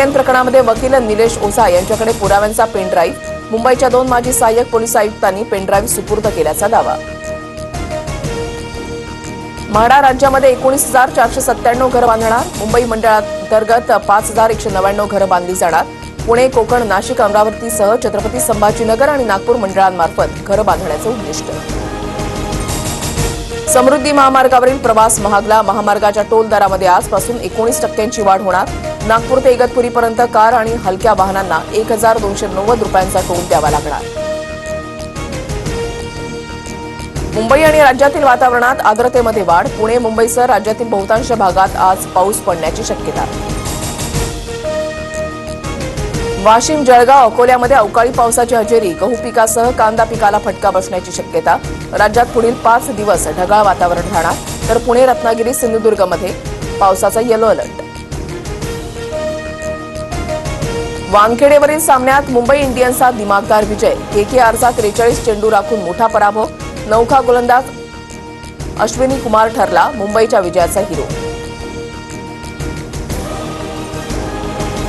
Online प्रकरणामध्ये वकील निलेश ओझा यांच्याकडे पुराव्यांचा पेनड्राईव्ह. मुंबईच्या 2 माजी सहाय्यक पोलीस आयुक्तांनी पेनड्राईव्ह सुपूर्द केल्याचा दावा. म्हाडा राज्यामध्ये 19,497 घरं बांधणार. मुंबई मंडळांतर्गत 5,199 घरं बांधली जाणार. पुणे, कोकण, नाशिक, अमरावतीसह छत्रपती संभाजीनगर आणि नागपूर मंडळांमार्फत घरं बांधण्याचं उद्दिष्ट. समृद्धी महामार्गावरील प्रवास महागला. महामार्गाच्या टोल दरामध्ये आजपासून 19% वाढ होणार. नागपूर ते इगतपुरीपर्यंत कार आणि हलक्या वाहनांना 1,290 रुपयांचा टोल द्यावा लागणार. मुंबई आणि राज्यातील वातावरणात आर्द्रतेमध्ये वाढ. पुणे, मुंबईसह राज्यातील बहुतांश भागात आज पाऊस पडण्याची शक्यता. वाशिम, जळगाव, अकोल्यामध्ये अवकाळी पावसाची हजेरी. गहू पिकासह कांदा पिकाला फटका बसण्याची शक्यता. राज्यात पुढील 5 दिवस ढगाळ वातावरण राहणार. तर पुणे, रत्नागिरी, सिंधुदुर्गमध्ये पावसाचा येलो अलर्ट. वानखेडेवरील सामन्यात मुंबई इंडियन्सचा दिमागदार विजय. केकेआरचा 43 चेंडू राखून मोठा पराभव. नौका गोलंदाज अश्विनी कुमार ठरला मुंबईच्या विजयाचा हिरो.